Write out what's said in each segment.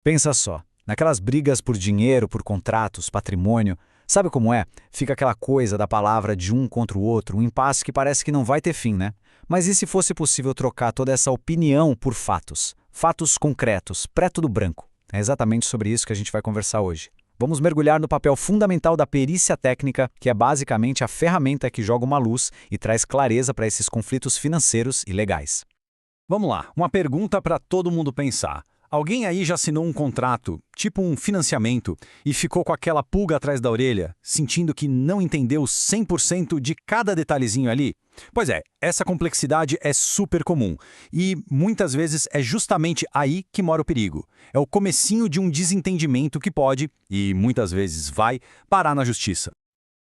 Pensa só, naquelas brigas por dinheiro, por contratos, patrimônio, sabe como é? Fica aquela coisa da palavra de um contra o outro, um impasse que parece que não vai ter fim, né? Mas e se fosse possível trocar toda essa opinião por fatos? Fatos concretos, preto do branco. É exatamente sobre isso que a gente vai conversar hoje. Vamos mergulhar no papel fundamental da perícia técnica, que é basicamente a ferramenta que joga uma luz e traz clareza para esses conflitos financeiros e legais. Vamos lá, uma pergunta para todo mundo pensar. Alguém aí já assinou um contrato, tipo um financiamento, e ficou com aquela pulga atrás da orelha, sentindo que não entendeu 100% de cada detalhezinho ali? Pois é, essa complexidade é super comum e muitas vezes é justamente aí que mora o perigo. É o comecinho de um desentendimento que pode, e muitas vezes vai, parar na justiça.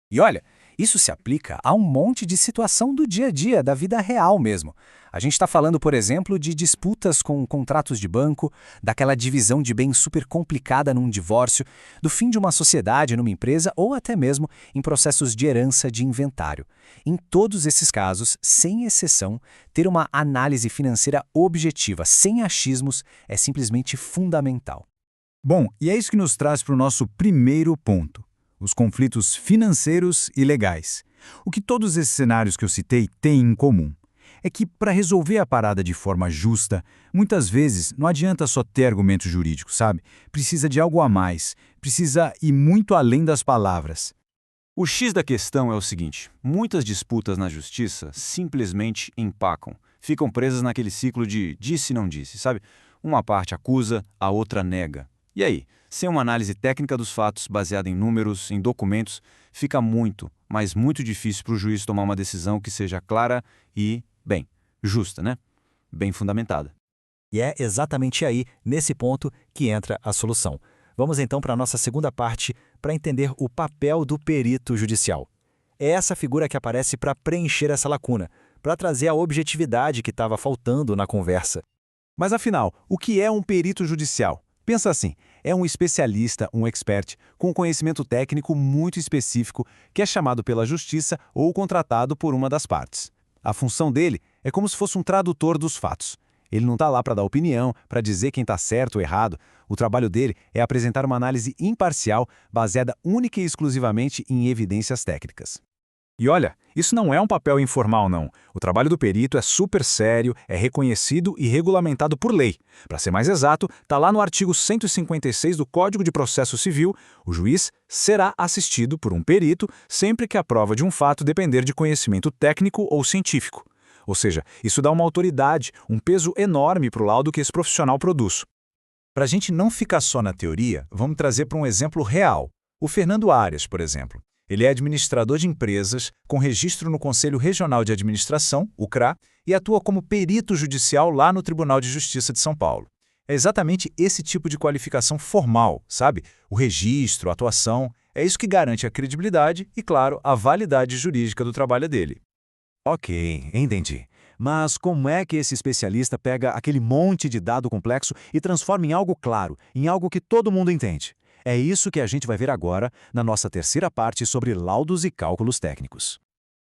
E olha, isso se aplica a um monte de situação do dia a dia, da vida real mesmo. A gente está falando, por exemplo, de disputas com contratos de banco, daquela divisão de bens super complicada num divórcio, do fim de uma sociedade numa empresa ou até mesmo em processos de herança de inventário. Em todos esses casos, sem exceção, ter uma análise financeira objetiva, sem achismos, é simplesmente fundamental. Bom, e é isso que nos traz para o nosso primeiro ponto: os conflitos financeiros e legais. O que todos esses cenários que eu citei têm em comum é que, para resolver a parada de forma justa, muitas vezes não adianta só ter argumentos jurídicos, sabe? Precisa de algo a mais, precisa ir muito além das palavras. O X da questão é o seguinte: muitas disputas na justiça simplesmente empacam, ficam presas naquele ciclo de disse e não disse, sabe? Uma parte acusa, a outra nega. E aí, sem uma análise técnica dos fatos, baseada em números, em documentos, fica muito, mas muito difícil para o juiz tomar uma decisão que seja clara e, bem, justa, né? Bem fundamentada. E é exatamente aí, nesse ponto, que entra a solução. Vamos então para a nossa segunda parte, para entender o papel do perito judicial. É essa figura que aparece para preencher essa lacuna, para trazer a objetividade que estava faltando na conversa. Mas afinal, o que é um perito judicial? Pensa assim, é um especialista, um expert, com conhecimento técnico muito específico que é chamado pela justiça ou contratado por uma das partes. A função dele é como se fosse um tradutor dos fatos. Ele não está lá para dar opinião, para dizer quem está certo ou errado. O trabalho dele é apresentar uma análise imparcial, baseada única e exclusivamente em evidências técnicas. E olha, isso não é um papel informal, não. O trabalho do perito é super sério, é reconhecido e regulamentado por lei. Para ser mais exato, está lá no artigo 156 do Código de Processo Civil: o juiz será assistido por um perito sempre que a prova de um fato depender de conhecimento técnico ou científico. Ou seja, isso dá uma autoridade, um peso enorme para o laudo que esse profissional produz. Para a gente não ficar só na teoria, vamos trazer para um exemplo real. O Fernando Arias, por exemplo. Ele é administrador de empresas, com registro no Conselho Regional de Administração, o CRA, e atua como perito judicial lá no Tribunal de Justiça de São Paulo. É exatamente esse tipo de qualificação formal, sabe? O registro, a atuação, é isso que garante a credibilidade e, claro, a validade jurídica do trabalho dele. Ok, entendi. Mas como é que esse especialista pega aquele monte de dado complexo e transforma em algo claro, em algo que todo mundo entende? É isso que a gente vai ver agora na nossa terceira parte sobre laudos e cálculos técnicos.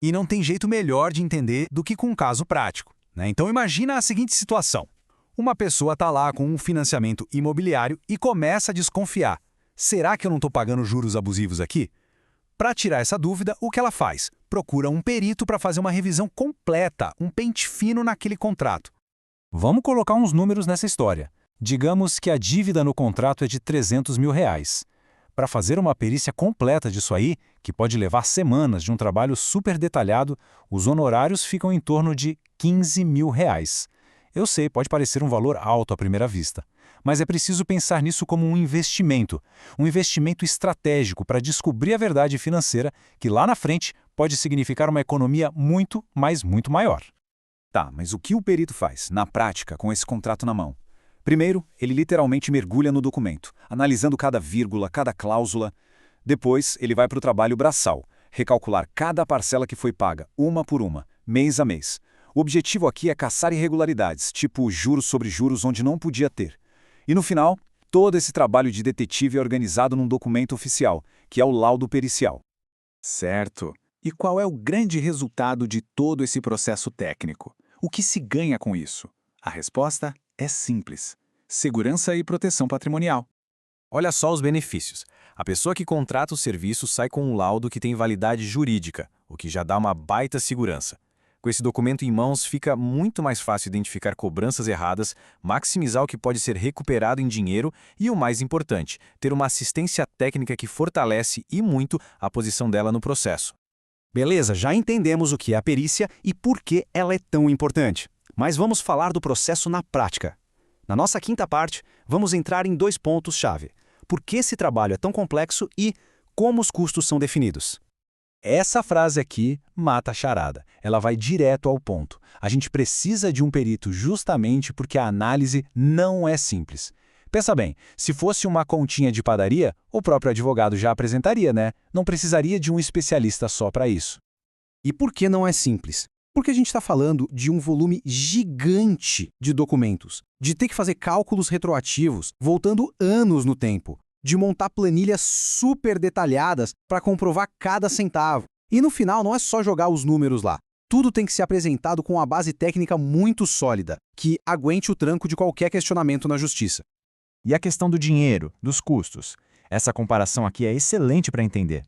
E não tem jeito melhor de entender do que com um caso prático, né? Então imagina a seguinte situação. Uma pessoa está lá com um financiamento imobiliário e começa a desconfiar. Será que eu não estou pagando juros abusivos aqui? Para tirar essa dúvida, o que ela faz? Procura um perito para fazer uma revisão completa, um pente fino naquele contrato. Vamos colocar uns números nessa história. Digamos que a dívida no contrato é de R$300 mil. Para fazer uma perícia completa disso aí, que pode levar semanas de um trabalho super detalhado, os honorários ficam em torno de R$15 mil. Eu sei, pode parecer um valor alto à primeira vista, mas é preciso pensar nisso como um investimento estratégico para descobrir a verdade financeira que lá na frente pode significar uma economia muito, mas muito maior. Tá, mas o que o perito faz, na prática, com esse contrato na mão? Primeiro, ele literalmente mergulha no documento, analisando cada vírgula, cada cláusula. Depois, ele vai para o trabalho braçal, recalcular cada parcela que foi paga, uma por uma, mês a mês. O objetivo aqui é caçar irregularidades, tipo juros sobre juros onde não podia ter. E no final, todo esse trabalho de detetive é organizado num documento oficial, que é o laudo pericial. Certo. E qual é o grande resultado de todo esse processo técnico? O que se ganha com isso? A resposta é simples. segurança e proteção patrimonial. Olha só os benefícios. A pessoa que contrata o serviço sai com um laudo que tem validade jurídica, o que já dá uma baita segurança. Com esse documento em mãos, fica muito mais fácil identificar cobranças erradas, maximizar o que pode ser recuperado em dinheiro e, o mais importante, ter uma assistência técnica que fortalece e muito a posição dela no processo. Beleza, já entendemos o que é a perícia e por que ela é tão importante. Mas vamos falar do processo na prática. Na nossa quinta parte, vamos entrar em 2 pontos-chave. Por que esse trabalho é tão complexo e como os custos são definidos. Essa frase aqui mata a charada. Ela vai direto ao ponto. A gente precisa de um perito justamente porque a análise não é simples. Pensa bem, se fosse uma continha de padaria, o próprio advogado já apresentaria, né? Não precisaria de um especialista só para isso. E por que não é simples? Porque a gente está falando de um volume gigante de documentos, de ter que fazer cálculos retroativos, voltando anos no tempo, de montar planilhas super detalhadas para comprovar cada centavo. E no final não é só jogar os números lá. Tudo tem que ser apresentado com uma base técnica muito sólida, que aguente o tranco de qualquer questionamento na justiça. E a questão do dinheiro, dos custos? Essa comparação aqui é excelente para entender.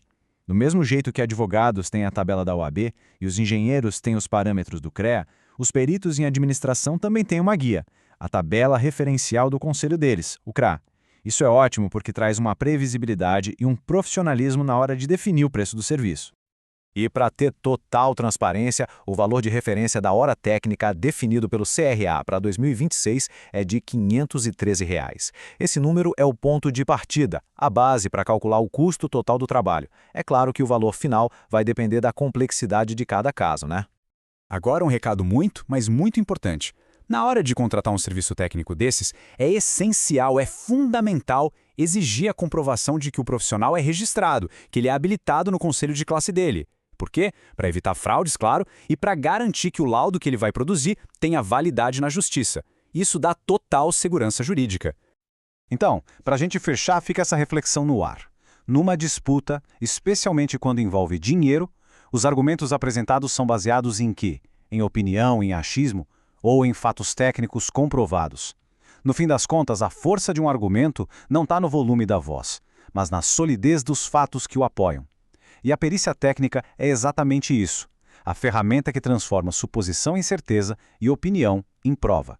Do mesmo jeito que advogados têm a tabela da OAB e os engenheiros têm os parâmetros do CREA, os peritos em administração também têm uma guia, a tabela referencial do conselho deles, o CRA. Isso é ótimo porque traz uma previsibilidade e um profissionalismo na hora de definir o preço do serviço. E para ter total transparência, o valor de referência da hora técnica definido pelo CRA para 2026 é de R$ 513. Esse número é o ponto de partida, a base para calcular o custo total do trabalho. É claro que o valor final vai depender da complexidade de cada caso, né? Agora um recado muito, mas muito importante. Na hora de contratar um serviço técnico desses, é essencial, é fundamental exigir a comprovação de que o profissional é registrado, que ele é habilitado no conselho de classe dele. Por quê? Para evitar fraudes, claro, e para garantir que o laudo que ele vai produzir tenha validade na justiça. Isso dá total segurança jurídica. Então, para a gente fechar, fica essa reflexão no ar. Numa disputa, especialmente quando envolve dinheiro, os argumentos apresentados são baseados em quê? Em opinião, em achismo ou em fatos técnicos comprovados? No fim das contas, a força de um argumento não está no volume da voz, mas na solidez dos fatos que o apoiam. E a perícia técnica é exatamente isso, a ferramenta que transforma suposição em certeza e opinião em prova.